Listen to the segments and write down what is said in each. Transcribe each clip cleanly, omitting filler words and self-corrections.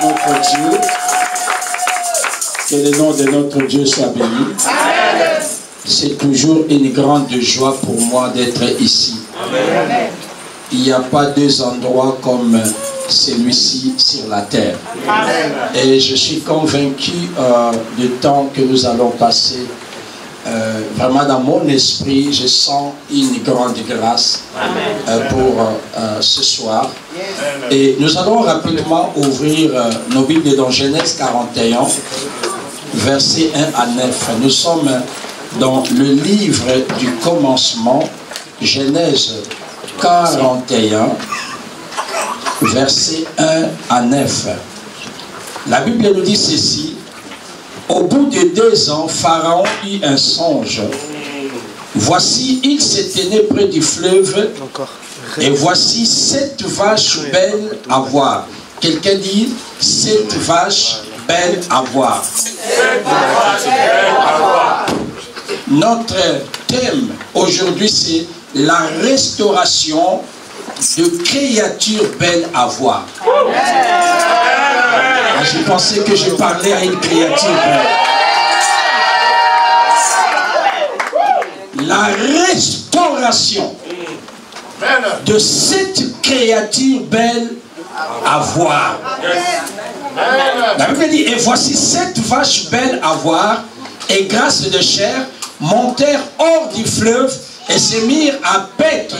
notre Dieu. Que le nom de notre Dieu soit béni. C'est toujours une grande joie pour moi d'être ici. Amen. Il n'y a pas deux endroits comme celui-ci sur la terre. Amen. Et je suis convaincu du temps que nous allons passer. Vraiment dans mon esprit, je sens une grande grâce pour ce soir. Et nous allons rapidement ouvrir nos Bibles dans Genèse 41, versets 1 à 9. Nous sommes dans le livre du commencement, Genèse 41, versets 1 à 9. La Bible nous dit ceci. Au bout de 2 ans, Pharaon eut un songe. Voici, il se tenait près du fleuve, et voici 7 vaches belles à voir. Quelqu'un dit 7 vaches belles à voir. 7 vaches belles à voir. Notre thème aujourd'hui, c'est la restauration de créatures belles à voir. Je pensais que je parlais à une créature belle. La restauration de cette créature belle à voir. La Bible dit, et voici 7 vaches belles à voir, et grasses de chair, montèrent hors du fleuve et se mirent à paître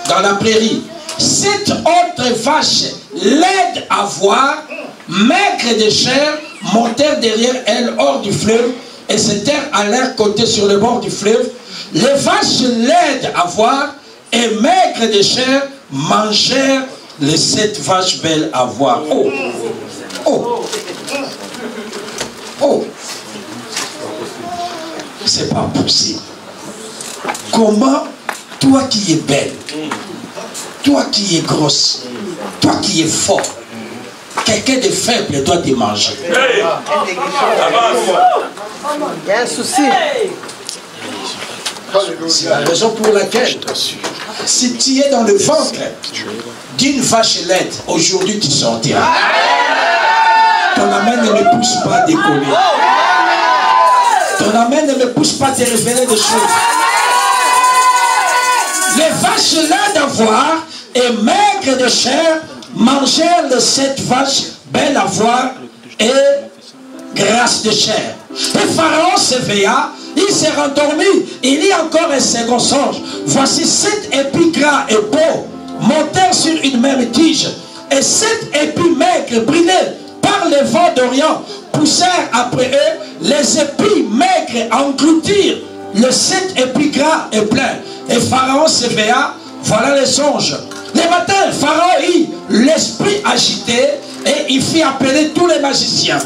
dans la prairie. 7 autres vaches laides à voir, maigres de chair, montèrent derrière elles hors du fleuve et se tinrent à leur côté sur le bord du fleuve. Les vaches laides à voir et maigres de chair mangèrent les 7 vaches belles à voir. Oh! Oh! Oh! C'est pas possible. Comment, toi qui es belle, toi qui es grosse, toi qui es fort, quelqu'un de faible doit te manger. Il y a un souci. C'est la raison pour laquelle, si tu es dans le ventre d'une vache laide, aujourd'hui tu sortiras. Ton amen ne me pousse pas à décoller. Ton amen ne me pousse pas à te révéler des choses. Les vaches laides à voir et maigres de chair mangèrent les 7 vaches belles à voir et grasses de chair. Et Pharaon s'éveilla, il s'est rendormi, il y a encore un second songe. Voici 7 épis gras et beaux montèrent sur une même tige, et 7 épis maigres brûlés par le vent d'Orient poussèrent après eux. Les épis maigres engloutirent les 7 épis gras et pleins. Et Pharaon s'éveilla, voilà les songes. Le matin, Pharaon eut l'esprit agité et il fit appeler tous les magiciens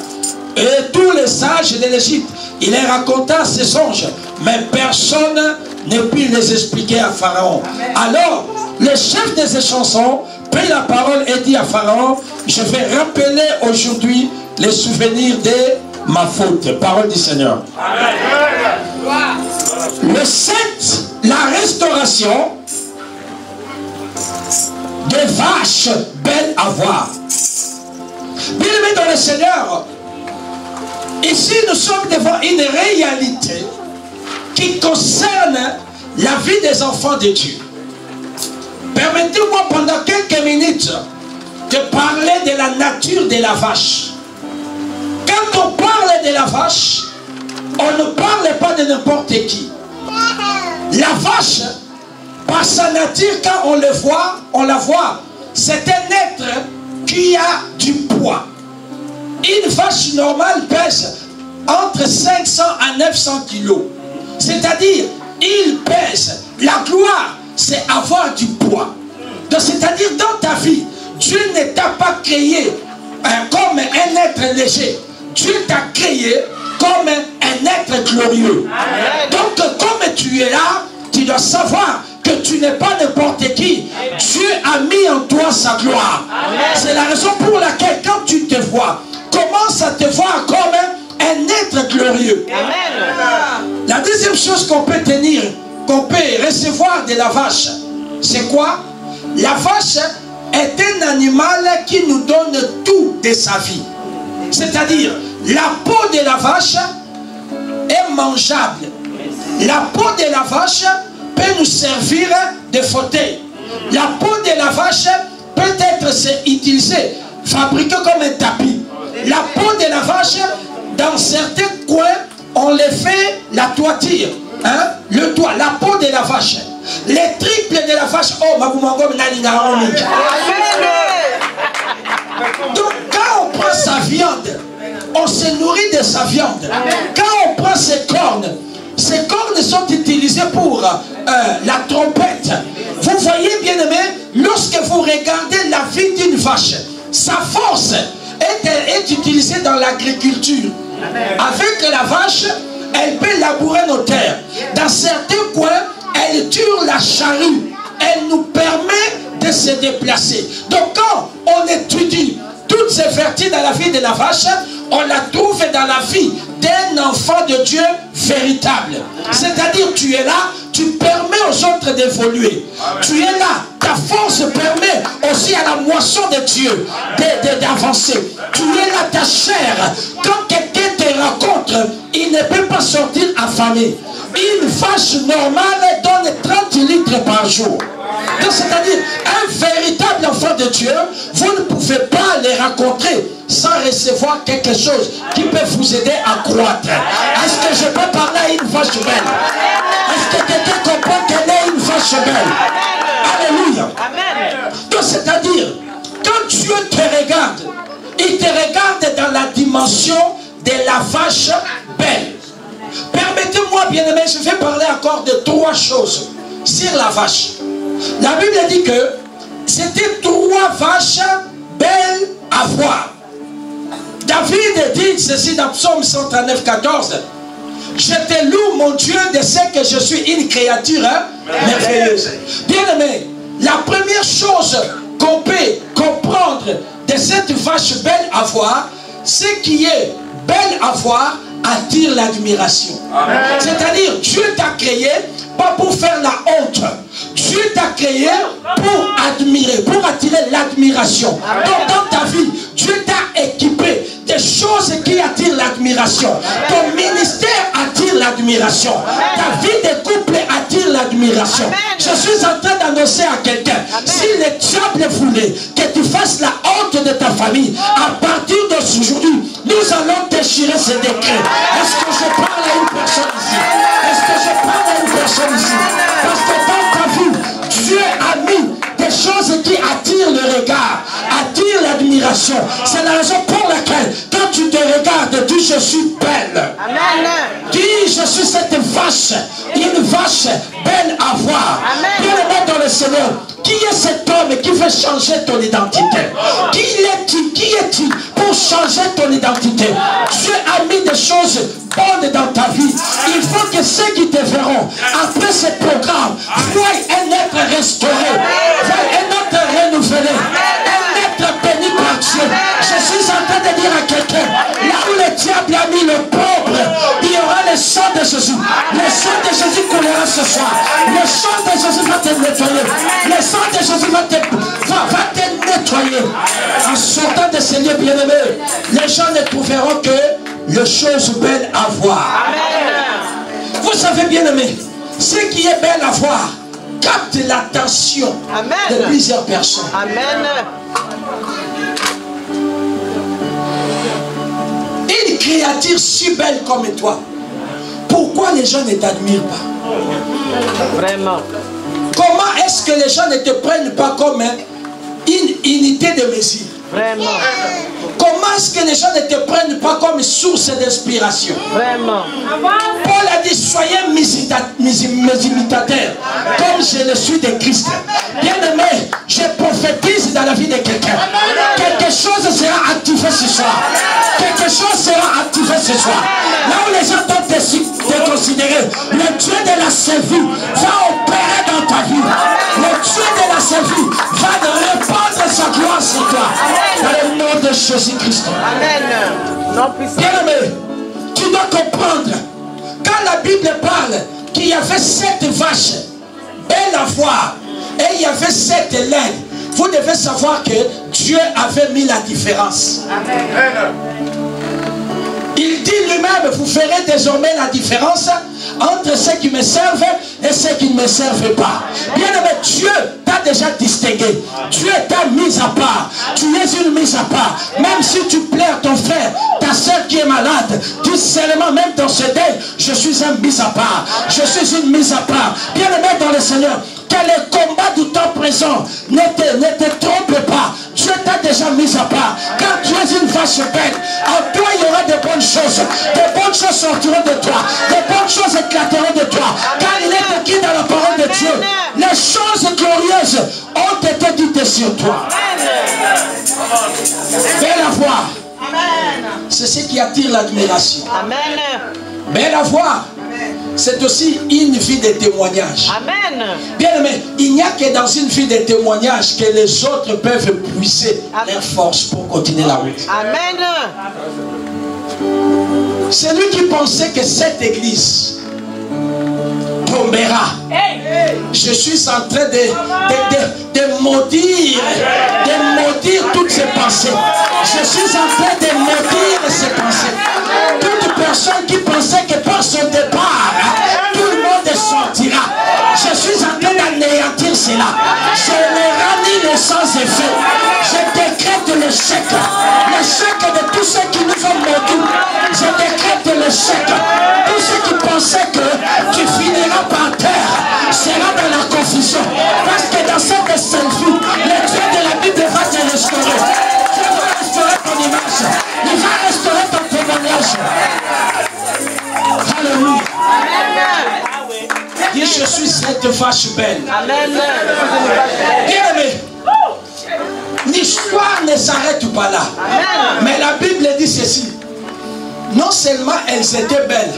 et tous les sages de l'Égypte. Il leur raconta ses songes, mais personne ne put les expliquer à Pharaon. Alors, le chef des chansons prit la parole et dit à Pharaon, je vais rappeler aujourd'hui les souvenirs de ma faute. Parole du Seigneur. Amen. Le 7, la restauration des vaches belles à voir. Bien-aimés dans le Seigneur, ici nous sommes devant une réalité qui concerne la vie des enfants de Dieu. Permettez-moi pendant quelques minutes de parler de la nature de la vache. Quand on parle de la vache, on ne parle pas de n'importe qui. La vache, par sa nature, quand on la voit, c'est un être qui a du poids. Une vache normale pèse entre 500 à 900 kilos. C'est-à-dire, il pèse. La gloire, c'est avoir du poids. Donc, c'est-à-dire, dans ta vie, Dieu ne t'a pas créé comme un être léger. Dieu t'a créé comme un être glorieux. Amen. Donc, comme tu es là, tu dois savoir que tu n'es pas n'importe qui. Amen. Dieu a mis en toi sa gloire. C'est la raison pour laquelle, quand tu te vois, commence à te voir comme un être glorieux. Amen. La deuxième chose qu'on peut tenir, qu'on peut recevoir de la vache, c'est quoi? La vache est un animal qui nous donne tout de sa vie. C'est-à-dire, la peau de la vache est mangeable. La peau de la vache peut nous servir de fauteuil. La peau de la vache peut être utilisée, fabriquée comme un tapis. La peau de la vache, dans certains coins, on les fait la toiture. Hein? Le toit, la peau de la vache. Les triples de la vache. Oh, ma donc, quand on prend sa viande, on se nourrit de sa viande. Quand on prend ses cornes sont utilisées pour la trompette. Vous voyez, bien aimé, lorsque vous regardez la vie d'une vache, sa force est utilisée dans l'agriculture. Avec la vache, elle peut labourer nos terres. Dans certains coins, elle tire la charrue. Elle nous permet de se déplacer. Donc quand on étudie toutes ces vertus dans la vie de la vache, on la trouve dans la vie d'un enfant de Dieu véritable. C'est-à-dire, tu es là, tu permets aux autres d'évoluer. Tu es là, ta force permet aussi à la moisson de Dieu d'avancer. Tu es là, ta chair. Quand quelqu'un te rencontre, il ne peut pas sortir affamé. Une vache normale donne 30 litres par jour. C'est-à-dire, un véritable enfant de Dieu, vous ne pouvez pas les rencontrer sans recevoir quelque chose qui peut vous aider à croître. Est-ce que je peux parler à une vache belle? Est-ce que quelqu'un comprend qu'elle est une vache belle? Alléluia. Donc, c'est-à-dire, quand Dieu te regarde, il te regarde dans la dimension de la vache belle. Permettez-moi, bien-aimé, je vais parler encore de 3 choses sur la vache. La Bible dit que c'était 3 vaches belles à voir. David dit ceci dans Psaume 139, 14. Je te loue, mon Dieu, de ce que je suis une créature merveilleuse. Bien-aimé, la première chose qu'on peut comprendre de cette vache belle à voir, ce qui est belle à voir attire l'admiration. C'est-à-dire, Dieu t'a créé pas pour faire la honte. Dieu t'a créé pour admirer, pour attirer l'admiration. Donc dans ta vie, Dieu t'a équipé des choses qui attirent l'admiration. Ton ministère attire l'admiration. Ta vie de couple attire l'admiration. Je suis en train d'annoncer à quelqu'un, si le diable voulait que tu fasses la honte de ta famille, à partir d'aujourd'hui, nous allons déchirer ce décret. Est-ce que je parle à une personne ici? Est-ce que je parle à une personne ici? Parce que dans ta vie, Dieu a mis des choses qui attirent le regard, attirent l'admiration. C'est la raison pour laquelle, quand tu te regardes, dis je suis belle. Amen. Dis je suis cette vache, une vache belle à voir. Bien-aimé dans le Seigneur, qui est cet homme qui veut changer ton identité? Qui es-tu pour changer ton identité? Dieu a mis des choses bonnes dans ta vie. Il faut que ceux qui te verront après ce programme voient un être restauré, voient un être renouvelé, un être béni par Dieu. Je suis en train de dire à quelqu'un, là où le diable a mis le pauvre, il y aura le sang de Jésus. Le sang de Jésus coulera ce soir. Le sang de Jésus va te nettoyer. Le sang de Jésus va te nettoyer. En sortant de ces lieux bien-aimés, les gens ne trouveront que les choses belles à voir. Amen. Vous savez, bien-aimés, ce qui est belle à voir capte l'attention de plusieurs personnes. Amen. Une créature si belle comme toi, pourquoi les gens ne t'admirent pas? Vraiment. Comment est-ce que les gens ne te prennent pas comme une unité de mesure? Vraiment. Comment est-ce que les gens ne te prennent pas comme source d'inspiration? Vraiment. Paul a dit, soyez mes imitateurs, comme je le suis de Christ. Bien-aimé, je prophétise dans la vie de quelqu'un. Quelque chose sera activé ce soir. Quelque chose sera activé ce soir. Là où les gens doivent te considérer, le Dieu de la Séville va opérer dans ta vie. Le Dieu de la Séville va répandre sa gloire sur toi. Dans le nom de Jésus-Christ. Amen. Bien-aimé, tu dois comprendre, quand la Bible parle qu'il y avait 7 vaches belles à voir et il y avait 7 laines, vous devez savoir que Dieu avait mis la différence. Amen. même, vous ferez désormais la différence entre ceux qui me servent et ceux qui ne me servent pas. Bien-aimé, Dieu t'a déjà distingué. Dieu t'a mis à part. Tu es une mise à part. Même si tu plais à ton frère, ta soeur qui est malade, dis seulement, même dans ce deuil, je suis un mise à part. Je suis une mise à part. Bien-aimé dans le Seigneur, que les combats du temps présent ne te trompent pas. Dieu t'a déjà mis à part. Quand tu es une vache belle, en toi il y aura de bonnes choses. De bonnes choses sortiront de toi. De bonnes choses éclateront de toi. Car il est écrit dans la parole de Dieu, les choses glorieuses ont été dites sur toi. Belle à voir. C'est ce qui attire l'admiration. Belle à voir. C'est aussi une vie de témoignage. Amen. Bien aimé, il n'y a que dans une vie de témoignage que les autres peuvent puiser leur force pour continuer la route. Amen. C'est lui qui pensait que cette église tombera. Je suis en train de maudire toutes ces pensées. Je suis en train de maudire ces pensées. Toute personne qui pensait que par son départ, tout le monde sortira. Je suis en train d'anéantir cela. Je les renie les sans effet. Je décrète l'échec. L'échec de tous ceux qui nous ont maudits. Je décrète l'échec. Tous ceux qui pensaient que tu finiras par terre sera dans la confusion. Parce que dans cette selfie, le Dieu de la Bible va te restaurer. Dieu va restaurer ton image. Il va restaurer ton témoignage. Alléluia. Dis, je suis cette vache belle. Bien aimé, l'histoire ne s'arrête pas là. Mais la Bible dit ceci. Non seulement elles étaient belles,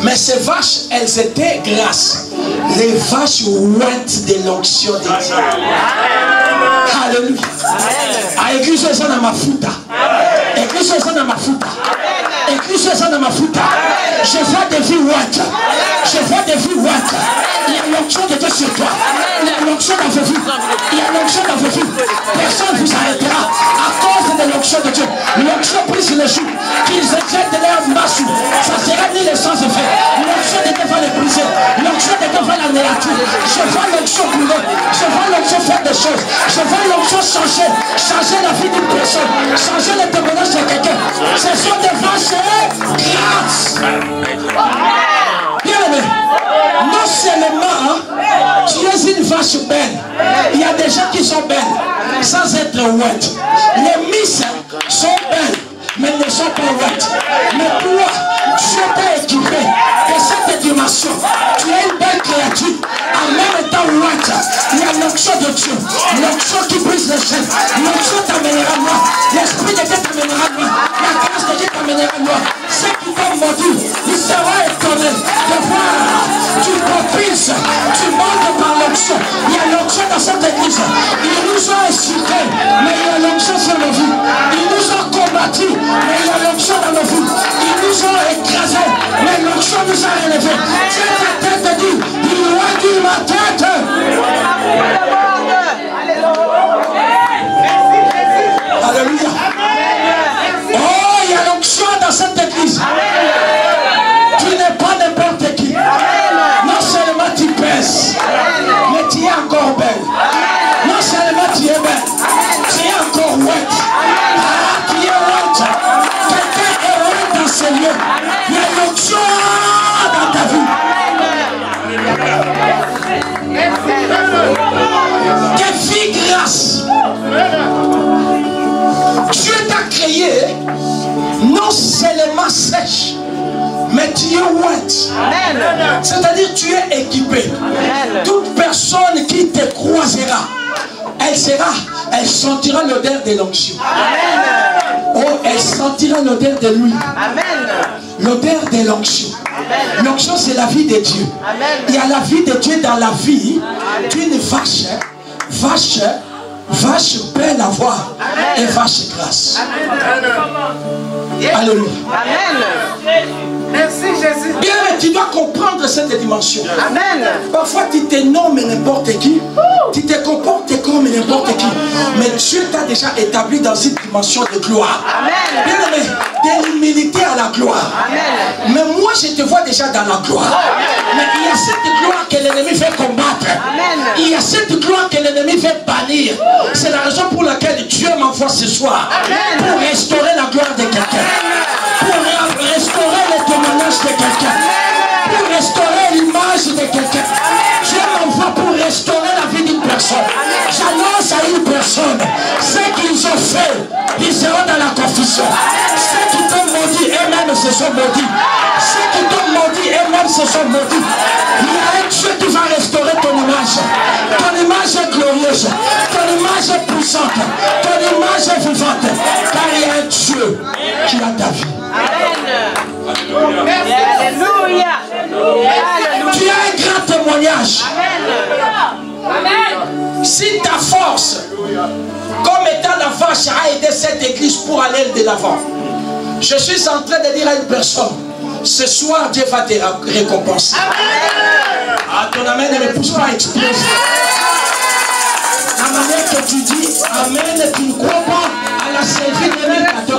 mais ces vaches, elles étaient grasses. Les vaches ouintes de l'onction de Dieu. Alléluia. A église ça dans ma futa. Église ça dans ma futa. Église ça dans ma futa. Je vois des vies ouintes. Je vois des vies ouintes. Il y a l'onction de Dieu sur toi. Il y a l'onction dans vos vies. Il y a l'onction dans vos vies. Personne ne vous arrêtera à cause de l'onction de Dieu. L'onction brise les joues. Qu'ils jettent leur masse. Ça sera ni les sans effet. L'onction de Dieu va les briser. L'onction de Dieu va l'anéantir. Je vois l'onction brûler. Je vois l'onction faire des choses. Je vois l'onction changer. Changer la vie d'une personne. Changer le témoignage de quelqu'un. Ce sont des vaches grâce. Bien aimé. Non seulement tu es une vache belle. Il y a des gens qui sont belles sans être ouettes. Les misses sont belles, mais ne sont pas ouettes. Mais toi, Dieu t'a équipé de cette dimension. Tu es une belle créature. En même temps ouette. Il y a l'onction de Dieu. L'onction qui brise les chaînes. L'onction t'amènera loin. L'esprit de Dieu t'amènera loin. La grâce de Dieu t'amènera loin. Ceux qui t'ont maudit, ils seront étonnés de voir. Tu propices, tu montes par l'onction. Il y a l'onction dans cette église. Ils nous ont insultés, mais il y a l'onction sur nos vies. Ils nous ont combattus, mais il y a l'onction dans nos vies. Ils nous ont écrasés, mais l'onction nous a relevés. Tiens ta tête, dit, il réduit ma tête. Alléluia. Oh, il y a l'onction dans cette église. Tu n'es pas n'importe qui. Non seulement tu pèses, mais tu es encore belle. Non seulement tu es belle, tu es encore ouette. Ah, tu es ouette. Quelqu'un est ouette dans ce lieu. Il y a l'onction dans ta vie. Que vie grâce. Dieu t'a créé non seulement sèche, mais tu es ouette. C'est-à-dire tu es équipé. Toute personne qui te croisera, elle sentira l'odeur de l'onction. Oh, elle sentira l'odeur de lui. L'odeur de l'onction. L'onction, c'est la vie de Dieu. Il y a la vie de Dieu dans la vie d'une vache belle à voir et vache grasse. Alléluia. Merci Jésus. Bien, tu dois comprendre cette dimension. Amen. Parfois tu te nommes n'importe qui. Tu te comportes comme n'importe qui. Mais Dieu t'a déjà établi dans une dimension de gloire. Bien aimé, de l'humilité à la gloire. Amen. Mais moi, je te vois déjà dans la gloire. Mais il y a cette gloire que l'ennemi fait combattre. Amen. Il y a cette gloire que l'ennemi fait bannir. C'est la raison pour laquelle Dieu m'envoie ce soir. Amen. Pour restaurer la gloire de quelqu'un. Pour restaurer le témoignage de quelqu'un. Pour restaurer l'image de quelqu'un. Dieu m'envoie pour restaurer la vie d'une personne. J'annonce à une personne, ce qu'ils ont fait, ils seront dans la confusion. Ceux qui t'ont maudit, eux-mêmes se sont maudits. Ceux qui t'ont maudit, eux-mêmes se sont maudits. Il y a un Dieu qui va restaurer ton image. Ton image est glorieuse. Ton image est puissante. Ton image est vivante. Car il y a un Dieu qui a ta vie. Amen. Alléluia. Tu as un grand témoignage. Amen. Si ta force, comme étant la vache, a aidé cette église pour aller de l'avant, je suis en train de dire à une personne, ce soir Dieu va te récompenser. Amen. Ah, ton amen ne me pousse pas à exploser. La manière que tu dis amen, tu ne crois pas à la série 2014-2019.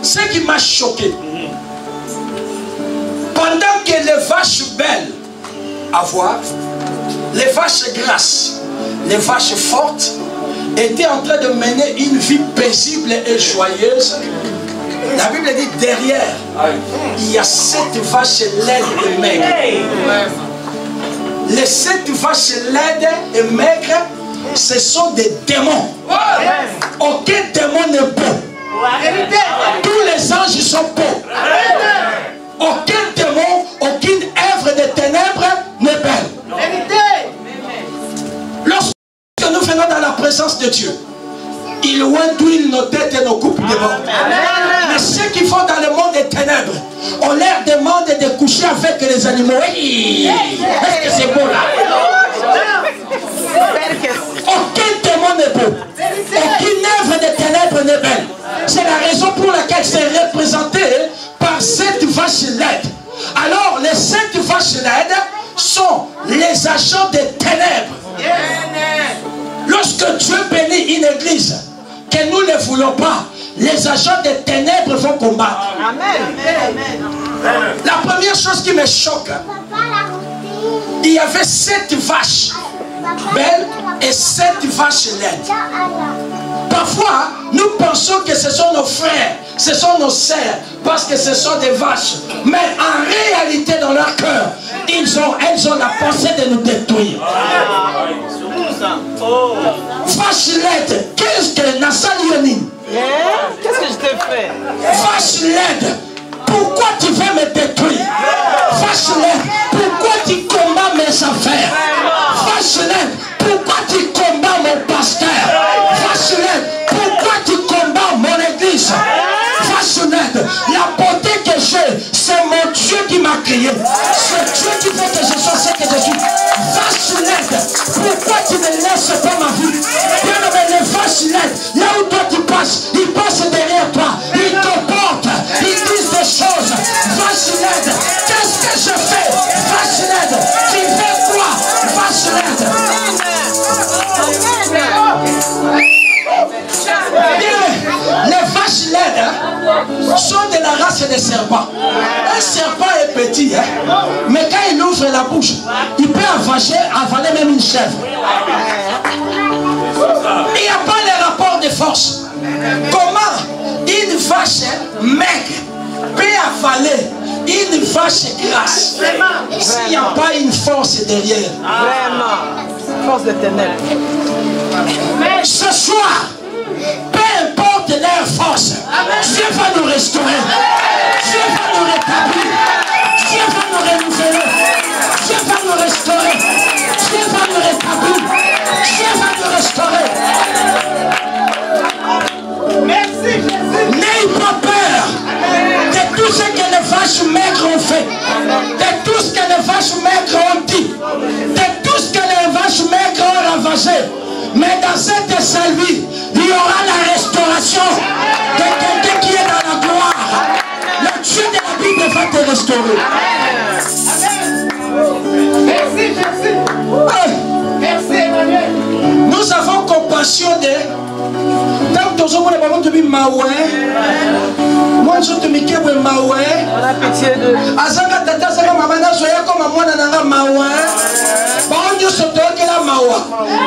Ce qui m'a choqué, pendant que les vaches belles à voir, les vaches grasses, les vaches fortes étaient en train de mener une vie paisible et joyeuse, la Bible dit derrière, il y a 7 vaches laides et maigres. Les 7 vaches laides et maigres, ce sont des démons. Aucun démon n'est beau. Tous les anges sont beaux. Aucun démon, aucune œuvre de ténèbres n'est belle. Lorsque nous venons dans la présence de Dieu, il oint d'huile nos têtes et nos coupes de mort. Mais ceux qui vont dans le monde des ténèbres, on leur demande de coucher avec les animaux. Est-ce que c'est beau là? Aucun démon n'est beau. Aucune œuvre de ténèbres n'est belle. C'est la raison pour laquelle c'est représenté par 7 vaches laides. Alors les 7 vaches laides sont les agents des ténèbres. Lorsque Dieu bénit une église, que nous ne voulons pas, les agents des ténèbres vont combattre. La première chose qui me choque, il y avait 7 vaches belles et 7 vaches laides. Parfois, nous pensons que ce sont nos frères, ce sont nos sœurs, parce que ce sont des vaches. Mais en réalité, dans leur cœur, elles ont la pensée de nous détruire. Vache laide, qu'est-ce que Nassal Yonin? Qu'est-ce que je t'ai fait? Vache laide, pourquoi tu veux me détruire? Vache laide, pourquoi tu combats mes affaires? Vache laide, pourquoi tu combats mon pasteur? Vache laide, pourquoi tu combats mon église? Vache laide, la beauté que j'ai, c'est mon Dieu qui m'a créé. C'est Dieu qui fait que je sois ce que je suis. Vache laide, pourquoi tu ne laisses pas ma vie? Bien aimé, les vaches laides, là où toi tu passes, ils passent derrière toi, ils te portent, ils disent des choses. Vache laide, qu'est-ce que je fais? Vache laide, tu fais quoi? Vache laide. Les vaches laides sont de la race des serpents. Un serpent est petit, mais quand il ouvre la bouche, il peut avaler même une chèvre. Il n'y a pas les rapports de force. Comment une vache maigre peut avaler une vache grasse s'il n'y a pas une force derrière? Vraiment, force de ténèbres. Ce soir, peu importe leur force, Dieu va nous restaurer, Dieu va nous rétablir, Dieu va nous renouveler, Dieu va nous restaurer, Dieu va nous rétablir, Dieu va nous restaurer. Merci Jésus. N'ayez pas peur de tout ce que les vaches maigres ont fait, de tout ce que les vaches maigres ont dit, de tout ce que les vaches maigres ont ravagé. Mais dans cette salvie, il y aura la restauration de quelqu'un qui est dans la gloire. Le Dieu de la Bible va te restaurer. Merci, merci. Merci, Emmanuel. Nous avons compassion de... Tant que nous avons dit Maoué, moi je te mets Maoué. On a pitié de... Azanga tata zanga maman zoya comme moi nanga Maoué. Bon Dieu se toque la Maoué.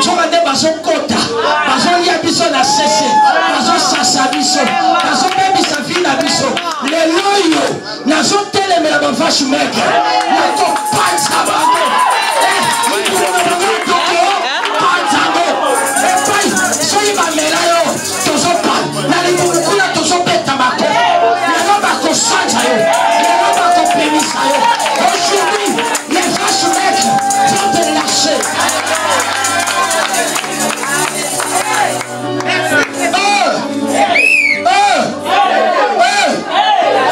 Je vais dire bazo kota, bazo yabiso na cessé, bazo sasabiso, bazo baby sa vie na biso. Les loyaux, nazo télé mais la vache maigre. Nazo pas ça va. Aujourd'hui, les vaches maigres vont te lâcher.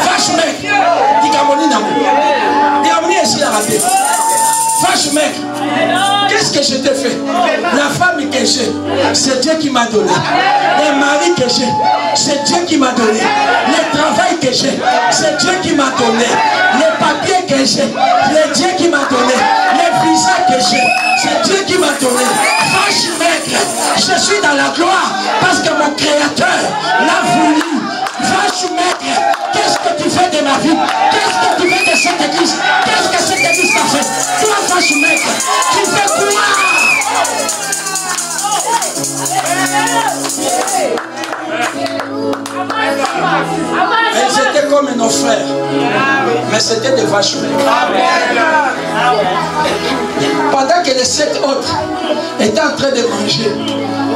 Vache maigre. Digamoni est-ce la raté. Vache maigre. Qu'est-ce que je t'ai fait? La femme que j'ai, c'est Dieu qui m'a donné. Le mari que j'ai, c'est Dieu qui m'a donné. Le travail que j'ai, c'est Dieu qui m'a donné. Les papiers que j'ai, c'est Dieu qui m'a donné. Les visas que j'ai, c'est Dieu qui m'a donné. Vache maigre, je suis dans la gloire parce que mon Créateur l'a voulu. Vache maigre, qu'est-ce que tu fais de ma vie? Qu'est-ce que tu fais de cette église? Qu'est-ce que cette église t'a fait? Toi, vache maigre, tu fais quoi? Elles étaient comme nos frères, mais c'était des vaches maigres. Pendant que les 7 autres étaient en train de manger,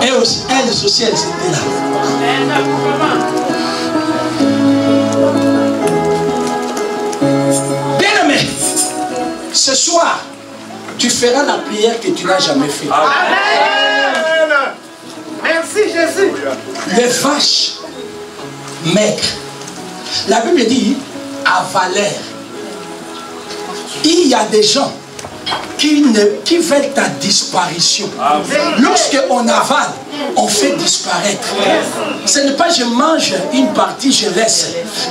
elles aussi, elles étaient là. Bien-aimé, ce soir, tu feras la prière que tu n'as jamais faite. Amen. Merci, Jésus. Les vaches maigres. La Bible dit avalèrent. Il y a des gens qui veulent ta disparition. Lorsque on avale, on fait disparaître. Ce n'est pas je mange une partie, je laisse.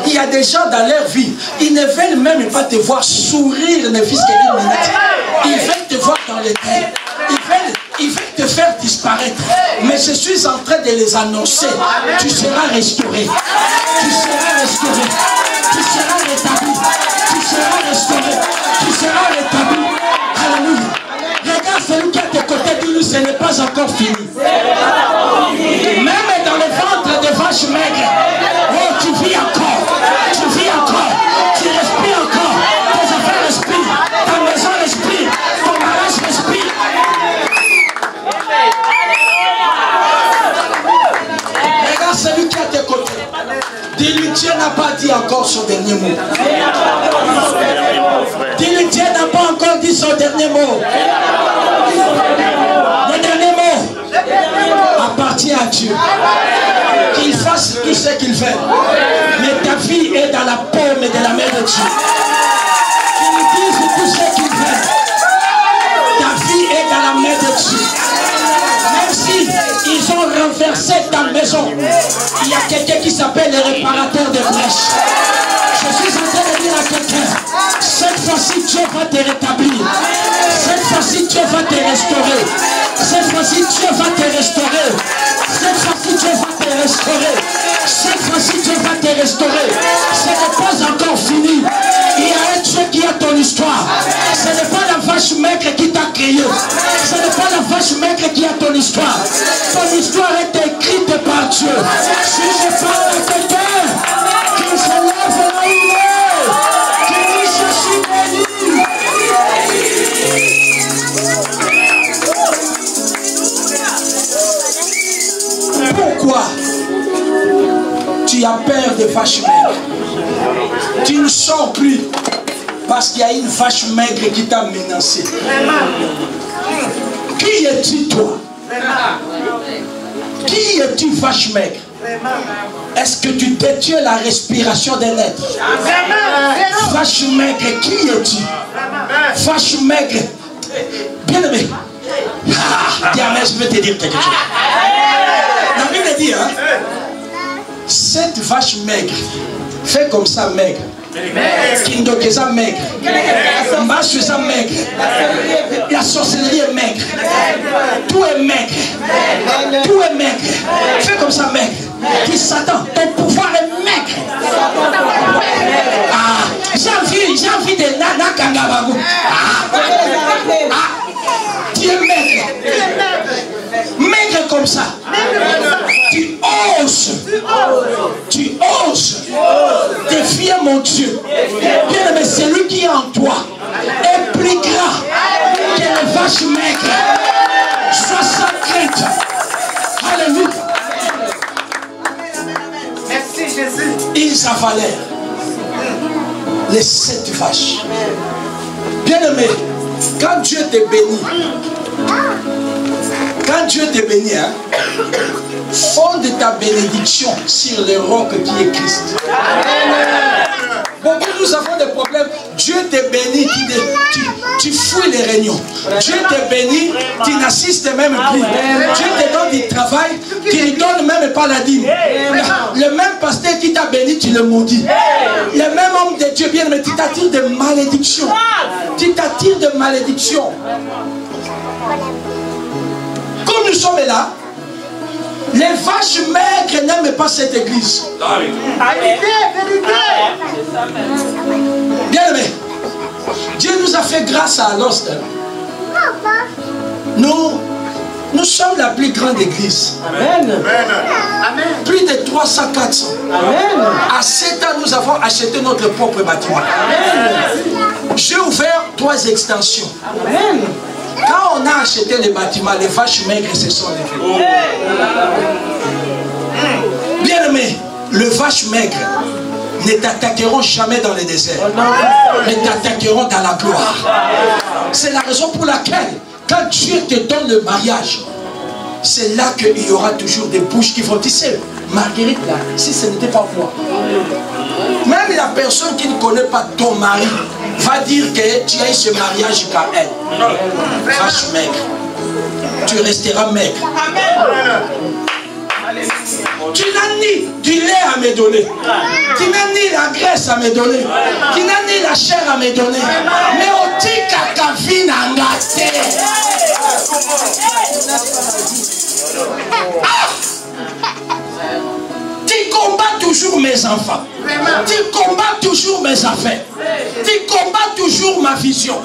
Il y a des gens dans leur vie, ils ne veulent même pas te voir sourire, ne fût-ce qu'une minute. Ils veulent te voir dans les têtes. Ils veulent te faire disparaître. Mais je suis en train de les annoncer. Tu seras restauré. Tu seras restauré. Tu seras rétabli. Tu seras restauré. Tu seras rétabli. Alléluia. Regarde celui qui est à tes côtés, dis-lui, ce n'est pas encore fini. Même dans le ventre des vaches maigres, oh, tu vis encore. Tu vis encore. Tu respires encore. Tes affaires respirent. Ta maison respire. Ton mariage respire. Regarde celui qui est à tes côtés. Dis-lui, Dieu n'a pas dit encore son dernier mot. Dis-lui, Dieu n'a pas encore dit son dernier mot. Le dernier mot appartient à Dieu. Qu'il fasse tout ce qu'il veut. Mais ta vie est dans la paume de la main de Dieu. Qu'il dise tout ce qu'il veut. Ta vie est dans la main de Dieu. Même si ils ont renversé ta maison, il y a quelqu'un qui s'appelle le réparateur de brèches. Je suis en train de dire à quelqu'un, cette fois-ci Dieu va te rétablir. Cette fois-ci Dieu va te restaurer. Cette fois-ci Dieu va te restaurer. Cette fois-ci Dieu va te restaurer. Cette fois-ci Dieu va te restaurer. Ce n'est pas encore fini. Il y a un Dieu qui a ton histoire. Ce n'est pas la vache maigre qui t'a créé. Ce n'est pas la vache maigre qui a ton histoire. Ton histoire est écrite par Dieu. Si je parle à quelqu'un qui se lève là où il est, qui dit je suis béni. Pourquoi tu as peur des vaches maigres? Tu ne sors plus parce qu'il y a une vache maigre qui t'a menacé. Qui es-tu toi? Qui es-tu vache maigre? Est-ce que tu détiens la respiration d'un être? Vache maigre, qui es-tu? Vache maigre. Bien aimé, Dis amen, je veux te dire quelque chose. La Bible dit, hein, cette vache maigre, fait comme ça maigre. Kindokeza maigre. Mbashweza maigre. La sorcellerie est maigre. Tout est maigre. Tout est maigre. Fais comme ça maigre. Dis Satan, ton pouvoir est maigre. Ah, j'ai envie de Nakangabago. Tu es maigre. Maigre comme ça. Tu oses défier mon Dieu. Bien aimé, celui qui est en toi est plus grand que les vaches maigres. Sois sans crainte. Alléluia. Merci Jésus. Ils avalèrent les 7 vaches. Bien aimé, quand Dieu te bénit, hein, fonde ta bénédiction sur le roc qui est Christ. Beaucoup nous avons des problèmes. Dieu te bénit, tu fouilles les réunions. Dieu te bénit, tu n'assistes même plus. Dieu te donne du travail, tu ne donnes même pas la dîme. Le même pasteur qui t'a béni, tu le maudis. Le même homme de Dieu, bien, mais tu t'attires de malédiction. Tu t'attires de malédiction. Comme nous sommes là, les vaches maigres n'aiment pas cette église. Bien aimé, Dieu nous a fait grâce à l'Ost. Nous sommes la plus grande église. Amen. Plus de 300-400. À 7 ans, nous avons acheté notre propre bâtiment. J'ai ouvert 3 extensions. Amen. Quand on a acheté les bâtiments, les vaches maigres se sont levées. Bien aimé, les vaches maigres ne t'attaqueront jamais dans le désert, mais t'attaqueront dans la gloire. C'est la raison pour laquelle, quand Dieu te donne le mariage, c'est là qu'il y aura toujours des bouches qui vont dire, c'est Marguerite là, si ce n'était pas moi. Même la personne qui ne connaît pas ton mari va dire que tu as eu ce mariage qu'à elle. Vache maigre. Tu resteras maigre. Tu n'as ni du lait à me donner. Tu n'as ni la graisse à me donner. Tu n'as ni la chair à me donner. Mais au tika kafi na ngate. Tu combats toujours mes enfants. Tu combats toujours mes affaires. Tu combats toujours ma vision.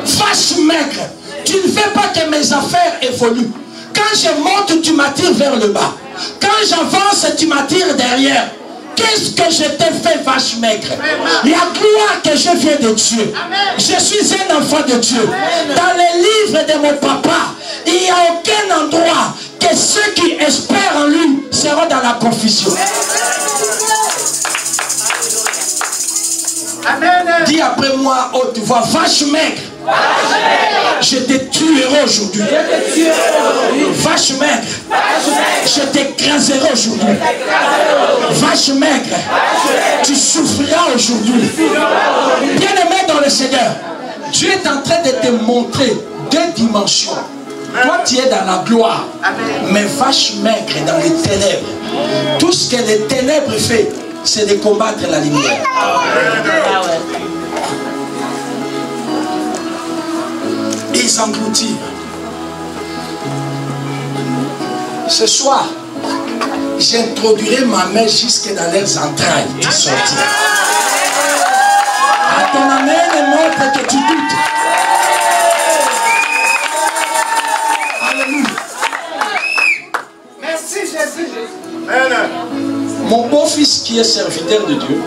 Vache maigre. Tu ne veux pas que mes affaires évoluent. Quand je monte, tu m'attires vers le bas. Quand j'avance, tu m'attires derrière. Qu'est-ce que je t'ai fait, vache maigre? La gloire que je viens de Dieu. Je suis un enfant de Dieu. Dans les livres de mon papa, il n'y a aucun endroit que ceux qui espèrent en lui seront dans la confusion. Amen. Dis après moi, haute voix, vache maigre. Je te tuerai aujourd'hui. Vache maigre. Je t'écraserai aujourd'hui. Vache maigre. Tu souffriras aujourd'hui. Bien-aimé dans le Seigneur, Dieu est en train de te montrer 2 dimensions. Toi tu es dans la gloire, mais vache maigre dans les ténèbres. Tout ce que les ténèbres fait, c'est de combattre la lumière. Ils engloutirent. Ce soir, j'introduirai ma main jusque dans leurs entrailles. Tu sortiras. À ton amen montre que tu doutes. Alléluia. Merci Jésus. Mon beau-fils qui est serviteur de Dieu,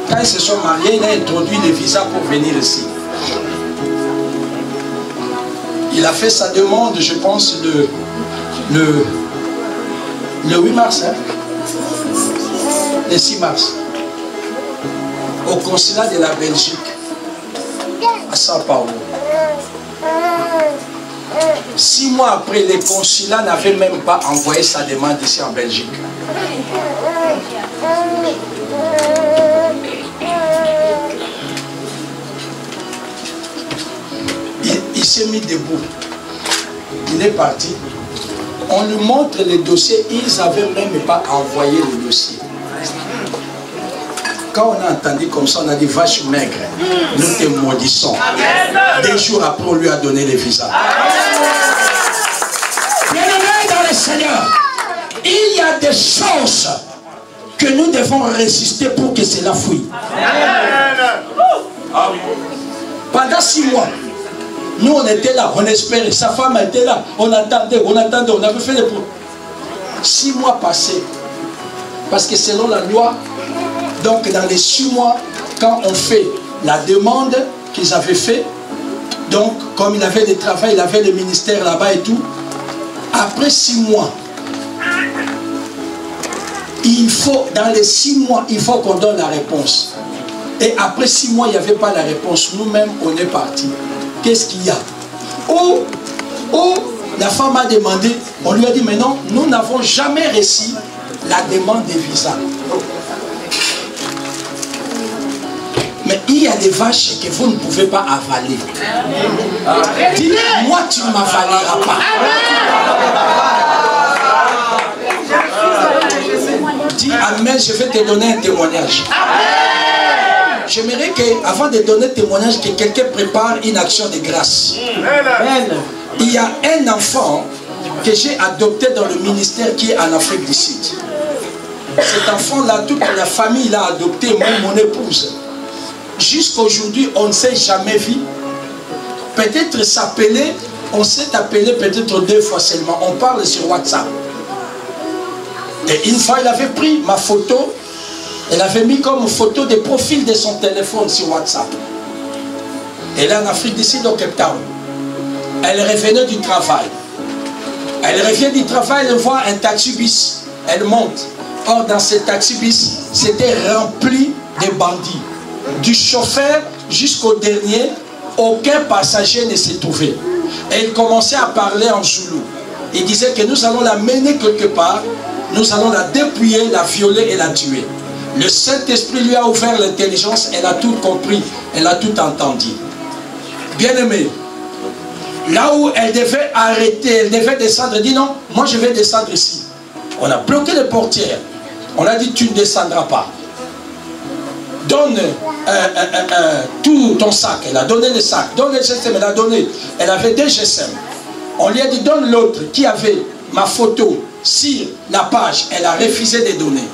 quand ils se sont mariés, il a introduit le visa pour venir ici. Il a fait sa demande, je pense, le 8 mars, hein? Le 6 mars, au consulat de la Belgique, à São Paulo. 6 mois après, le consulat n'avait même pas envoyé sa demande ici en Belgique. Ici, s'est mis debout. Il est parti. On lui montre les dossiers. Ils n'avaient même pas envoyé le dossier. Quand on a entendu comme ça, on a dit vache maigre. Nous te maudissons. 2 jours après, on lui a donné les visas. Bien-aimés dans le Seigneur, il y a des choses que nous devons résister pour que cela fuit. Pendant 6 mois, nous on était là, on espérait, sa femme était là, on attendait, on avait fait des problèmes. 6 mois passés, parce que selon la loi, donc dans les 6 mois, quand on fait la demande qu'ils avaient fait, donc comme il avait le travail, il avait le ministère là-bas et tout, après 6 mois, il faut, dans les 6 mois, il faut qu'on donne la réponse. Et après 6 mois, il n'y avait pas la réponse. Nous-mêmes, on est partis. Qu'est-ce qu'il y a? Oh, la femme a demandé, on lui a dit, mais non, nous n'avons jamais reçu la demande des visas. Mais il y a des vaches que vous ne pouvez pas avaler. Dis, moi, tu ne m'avaleras pas. Dis amen, je vais te donner un témoignage. J'aimerais qu'avant de donner témoignage, que quelqu'un prépare une action de grâce. Il y a un enfant que j'ai adopté dans le ministère qui est en Afrique du Sud. Cet enfant-là, toute la famille l'a adopté, moi, mon épouse. Jusqu'à aujourd'hui, on ne s'est jamais vu. Peut-être s'appeler, on s'est appelé peut-être 2 fois seulement. On parle sur WhatsApp. Et une fois, il avait pris ma photo, elle avait mis comme photo de profil de son téléphone sur WhatsApp. Elle est en Afrique du Sud, au Cape Town. Elle revenait du travail. Elle revient du travail, elle voit un taxi-bus. Elle monte. Or, dans ce taxi-bus, c'était rempli de bandits. Du chauffeur jusqu'au dernier, aucun passager ne s'est trouvé. Et il commençait à parler en zoulou. Il disait que nous allons la mener quelque part. Nous allons la dépouiller, la violer et la tuer. Le Saint-Esprit lui a ouvert l'intelligence, elle a tout compris, elle a tout entendu. Bien-aimée, là où elle devait arrêter, elle devait descendre, elle dit non, moi je vais descendre ici. On a bloqué les portières. On a dit tu ne descendras pas. Donne tout ton sac. Elle a donné le sac. Donne le GSM, elle a donné. Elle avait 2 GSM. On lui a dit donne l'autre qui avait ma photo sur la page. Elle a refusé de donner.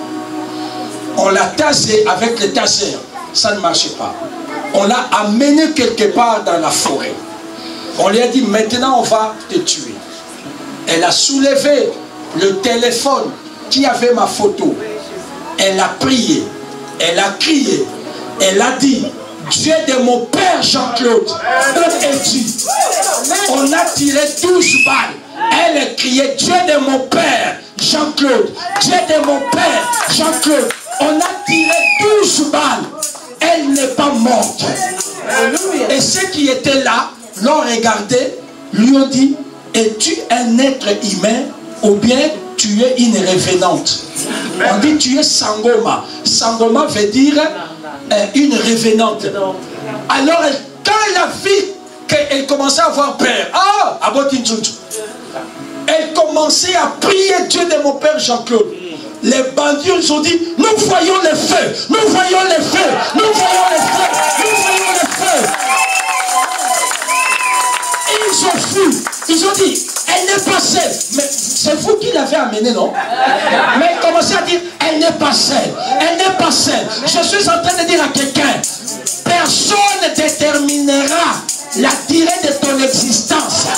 On l'a tasé avec le taser. Ça ne marchait pas. On l'a amené quelque part dans la forêt. On lui a dit maintenant on va te tuer. Elle a soulevé le téléphone qui avait ma photo. Elle a prié. Elle a crié. Elle a dit Dieu de mon père Jean-Claude, où es-tu? On a tiré 12 balles. Elle a crié Dieu de mon père Jean-Claude, Dieu de mon père Jean-Claude. On a tiré 12 balles. Elle n'est pas morte. Et ceux qui étaient là l'ont regardé, lui ont dit es-tu un être humain ou bien tu es une revenante? On dit tu es Sangoma. Sangoma veut dire une revenante. Alors quand elle a vu qu'elle commençait à avoir peur, elle commençait à prier Dieu de mon père Jean-Claude. Les bandits ils ont dit nous voyons le feu, nous voyons le feu, nous voyons le feu, nous voyons le feu. Ils ont fui, ils ont dit elle n'est pas seule. Mais c'est vous qui l'avez amenée, non? Mais elle commençait à dire elle n'est pas seule, elle n'est pas seule. Je suis en train de dire à quelqu'un personne ne déterminera la durée de ton existence.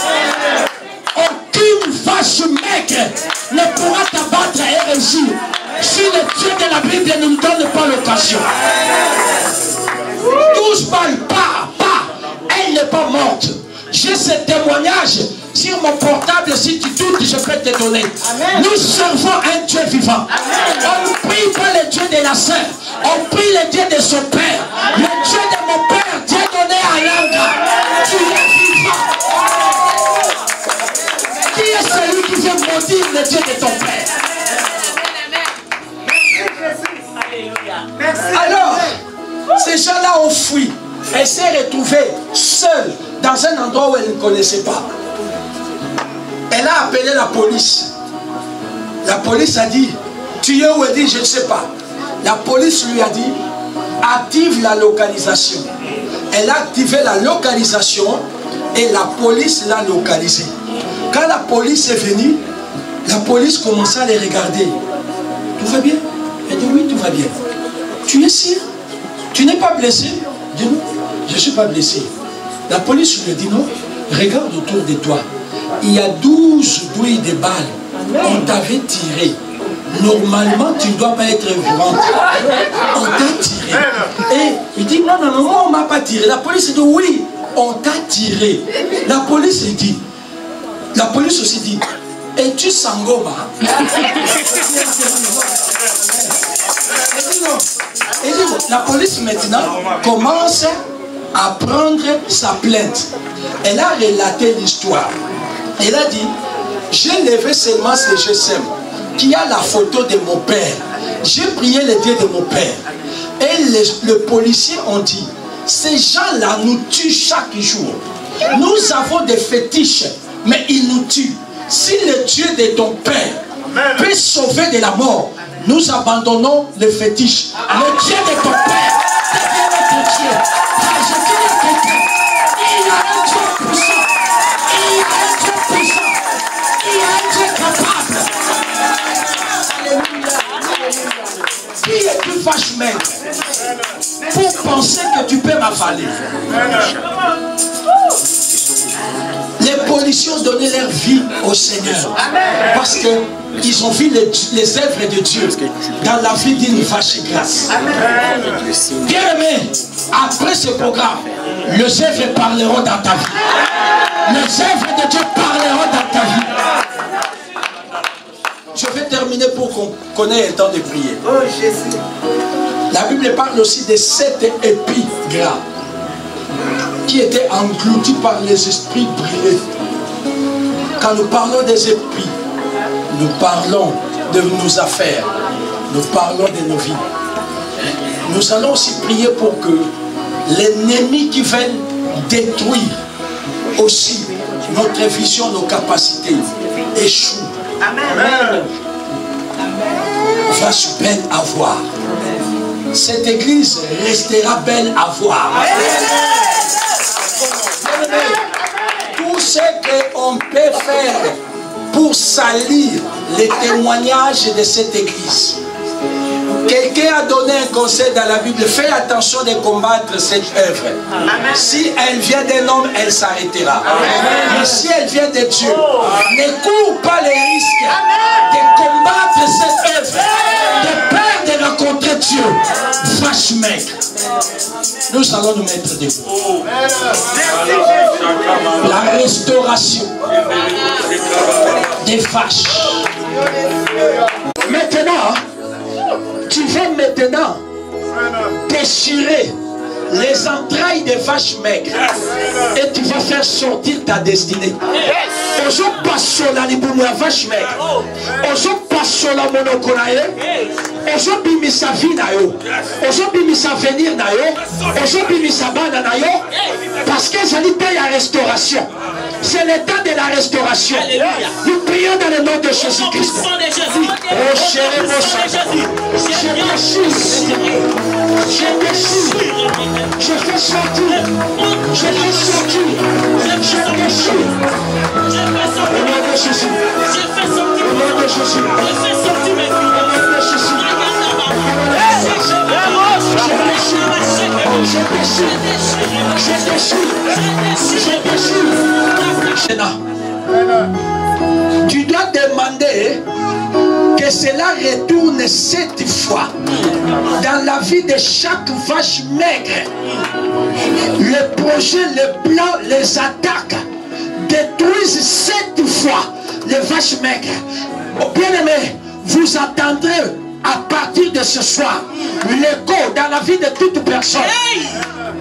Aucune vache maigre ne pourra t'abattre et réussir si le Dieu de la Bible ne nous donne pas l'occasion. 12 balles, elle n'est pas morte. J'ai ce témoignage sur mon portable. Si tu doutes, je peux te donner. Amen. Nous servons un Dieu vivant. Amen. On ne prie pas le Dieu de la sœur. On prie le Dieu de son père. Amen. Le Dieu de mon père, Dieu donné à Langa. Tu es vivant. Qui est celui qui veut maudire le Dieu de ton père? Alors, ces gens-là ont fui. Elle s'est retrouvée seule dans un endroit où elle ne connaissait pas. Elle a appelé la police. La police a dit, tu es où? Elle dit, je ne sais pas. La police lui a dit, active la localisation. Elle a activé la localisation et la police l'a localisée. Quand la police est venue, la police commença à les regarder. Tout va bien? Elle dit, oui, tout va bien. Tu es sûr? Tu n'es pas blessé? Elle dit, non, je ne suis pas blessé. La police lui dit, non, regarde autour de toi. Il y a 12 douilles de balles. On t'avait tiré. Normalement, tu ne dois pas être vivante. On t'a tiré. Et il dit, non, non, non, moi, on ne m'a pas tiré. La police dit, oui, on t'a tiré. La police dit, la police aussi dit, es-tu Sangoma? Elle dit non. Elle dit, la police maintenant commence à prendre sa plainte. Elle a relaté l'histoire. Elle a dit, j'ai levé seulement ce GSM qui a la photo de mon père. J'ai prié le Dieu de mon père. Et les policiers ont dit, ces gens-là nous tuent chaque jour. Nous avons des fétiches, mais ils nous tuent. Si le Dieu de ton père peut sauver de la mort, nous abandonnons le fétiche. Le Dieu de ton père devient notre Dieu. Parce qu'il est quelqu'un. Il a un Dieu puissant. Il a un Dieu puissant. Il a un Dieu capable. Alléluia. Qui es-tu vache maigre pour penser que tu peux m'avaler? Les policiers ont donné leur vie au Seigneur. Parce qu'ils ont vu les œuvres de Dieu dans la vie d'une vache grasse. Bien aimé, après ce programme, les œuvres parleront dans ta vie. Les œuvres de Dieu parleront dans ta vie. Je vais terminer pour qu'on connaisse le temps de prier. Oh Jésus. La Bible parle aussi de 7 épis gras qui étaient engloutis par les esprits brûlés. Quand nous parlons des épis, nous parlons de nos affaires, nous parlons de nos vies. Nous allons aussi prier pour que l'ennemi qui veut détruire aussi notre vision, nos capacités, échoue. Amen. Vache belle à voir. Cette église restera belle à voir. Tout ce qu'on peut faire pour salir les témoignages de cette église. Quelqu'un a donné un conseil dans la Bible. Fais attention de combattre cette œuvre. Amen. Si elle vient d'un homme, elle s'arrêtera. Mais si elle vient de Dieu, ne cours pas les risques de combattre cette œuvre, de peur de rencontrer Dieu. Vache maigre. Nous allons nous mettre debout. La restauration des vaches. Maintenant, tu vas maintenant déchirer les entrailles des vaches maigres et tu vas faire sortir ta destinée. Ozo passo la libumu ya vache maigre. Ozo passo la monoko na ye. Ozo bimisa vie na yo. Ozo bimisa venir na yo. Ozo bimisa bana na yo. Parce que ça dit la restauration. C'est le temps de la restauration. Nous prions dans le nom de Jésus-Christ. Oh chéri, mon Seigneur. Je déchire. Je déchire. Je fais sortir. Je fais sortir. Je déchire. Au nom de Jésus. Au nom de Jésus. Je fais sortir mes filles. Au nom de Jésus. Tu dois demander que cela retourne 7 fois dans la vie de chaque vache maigre. Le projet, le plan, les attaques détruisent 7 fois les vaches maigres. Oh, bien aimé, vous attendrez à partir de ce soir l'écho dans la vie de toute personne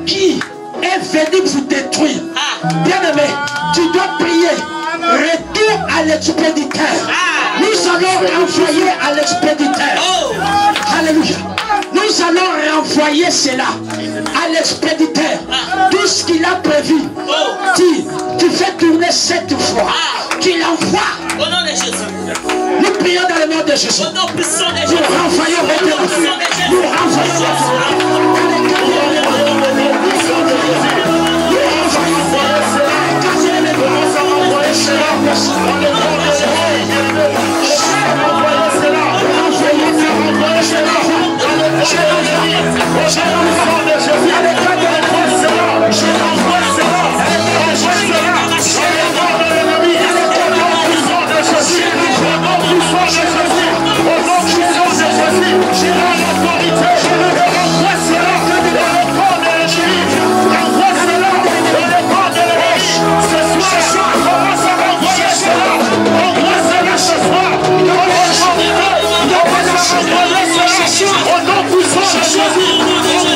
qui est venu vous détruire. Bien aimé, tu dois prier. Retour à l'expéditeur. Nous allons renvoyer à l'expéditeur. Alléluia. Nous allons renvoyer cela à l'expéditeur. Tout ce qu'il a prévu. Tu fais tourner 7 fois. Qu'il envoie. Au nom de Jésus. Nous prions dans le nom de Jésus. Au nom puissant de Nous Jésus. renvoyons maintenant. Nous Au nom puissant de Jésus.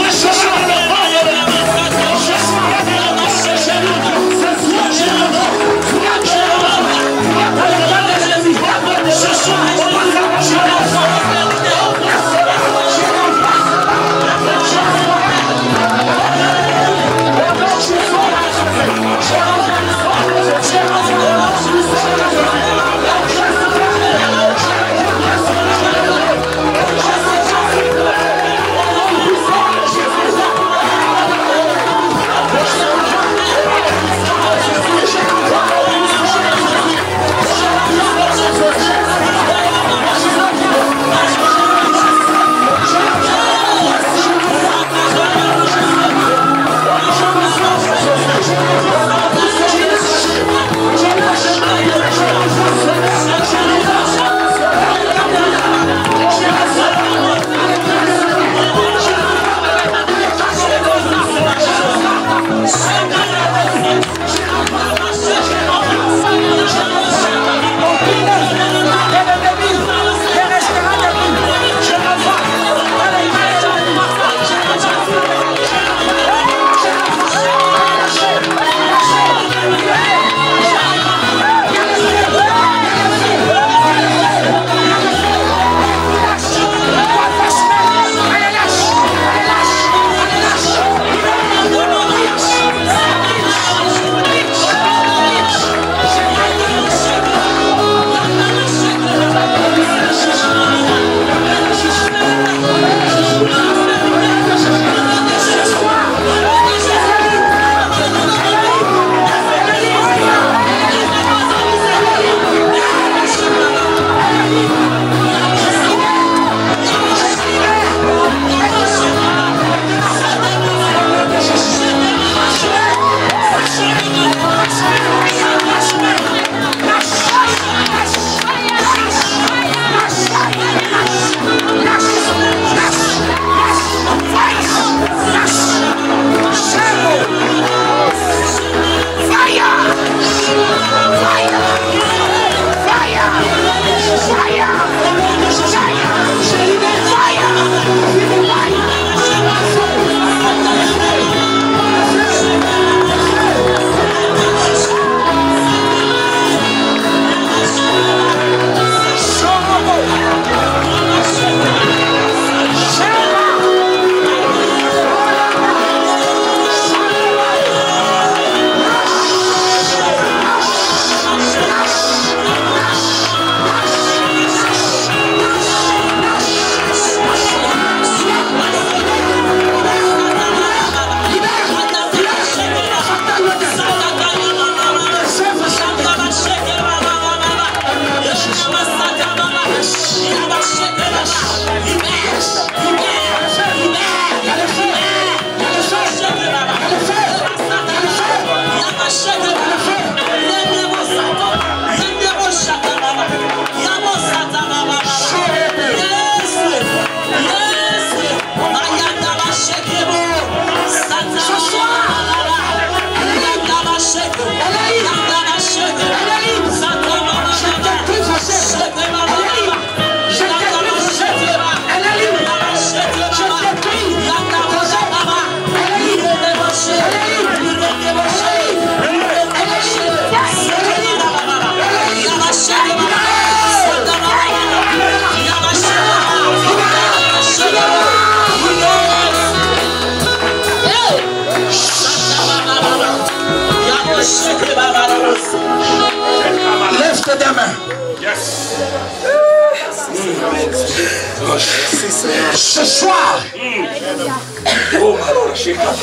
Ce soir,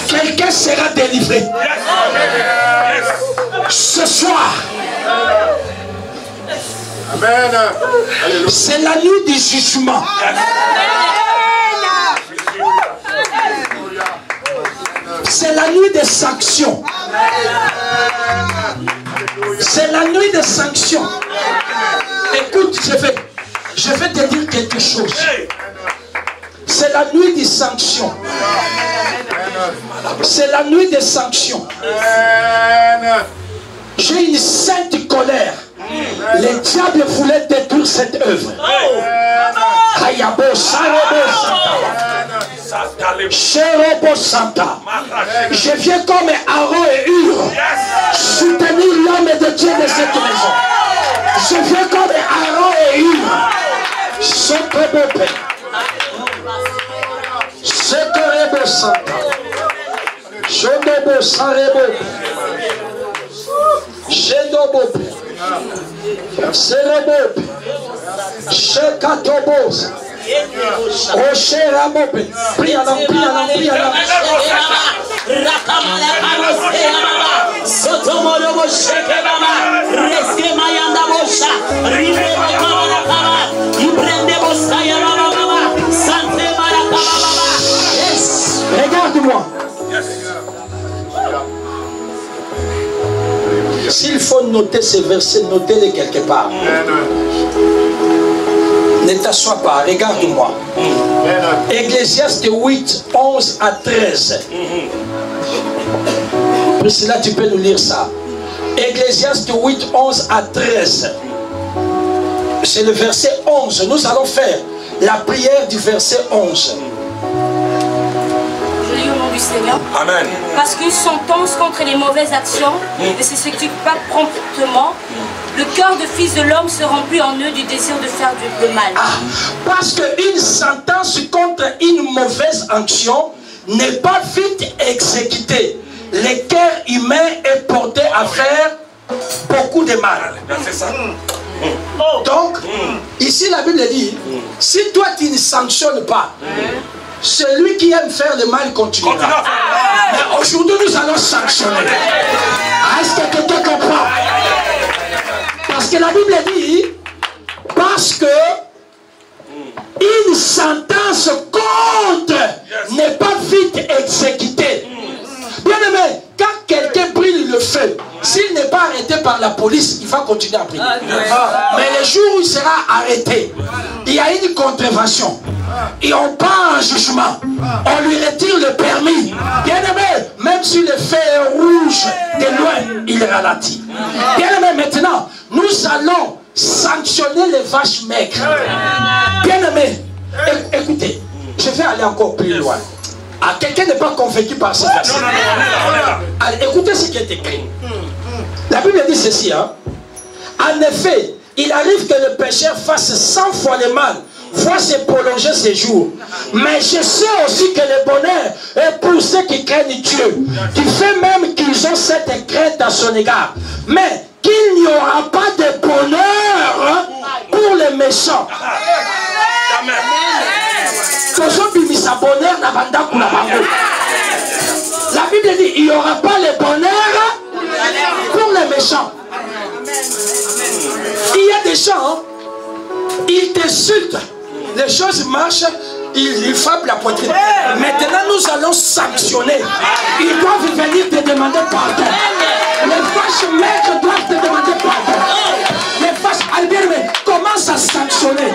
quelqu'un sera délivré. Ce soir, c'est la nuit du jugement. C'est la nuit des sanctions. C'est la nuit des sanctions. Écoute, je vais te dire quelque chose. C'est la nuit des sanctions. C'est la nuit des sanctions. J'ai une sainte colère. Les diables voulaient détruire cette œuvre. Je viens comme Aaron et Hur soutenir l'homme de Dieu de cette maison. Je viens comme Aaron et Hur. Regarde-moi. S'il faut noter ces versets, notez-les quelque part. Ne t'assois pas, regarde-moi. Ecclésiaste 8, 11 à 13. Priscilla, tu peux nous lire ça. Ecclésiaste 8, 11 à 13. C'est le verset 11. Nous allons faire la prière du verset 11. Je lis au nom du Seigneur. Amen. Parce qu'une sentence contre les mauvaises actions ne s'exécute pas promptement, le cœur de fils de l'homme se remplit en eux du désir de faire le mal. Parce qu'une sentence contre une mauvaise action n'est pas vite exécutée. Le cœur humain est porté à faire beaucoup de mal. C'est ça. Donc, ici la Bible dit, si toi tu ne sanctionnes pas, celui qui aime faire le mal continuera. Mais aujourd'hui nous allons sanctionner. Est-ce que quelqu'un comprend? Parce que la Bible dit, parce que une sentence contre n'est pas vite exécutée. Bien aimé, quand quelqu'un brûle le feu, s'il n'est pas arrêté par la police, il va continuer à brûler. Mais le jour où il sera arrêté, il y a une contravention. Et on part en jugement. On lui retire le permis. Bien aimé, même si le feu est rouge, de loin, il ralentit. Bien aimé, maintenant, nous allons sanctionner les vaches maigres. Bien aimé, écoutez, je vais aller encore plus loin. Quelqu'un n'est pas convaincu par ce verset. Allez, écoutez ce qui est écrit. La Bible dit ceci. En effet, il arrive que le pécheur fasse 100 fois le mal, voire se prolonger ses jours. Mais je sais aussi que le bonheur est pour ceux qui craignent Dieu, qui fait même qu'ils ont cette crainte à son égard. Mais qu'il n'y aura pas de bonheur pour les méchants. Amen. La Bible dit, il n'y aura pas le bonheur pour les méchants. Il y a des gens, ils t'insultent, les choses marchent, ils frappent la poitrine. Maintenant, nous allons sanctionner. Ils doivent venir te demander pardon. Les vaches maigres doivent te demander pardon. Les vaches, Albert, commence à sanctionner.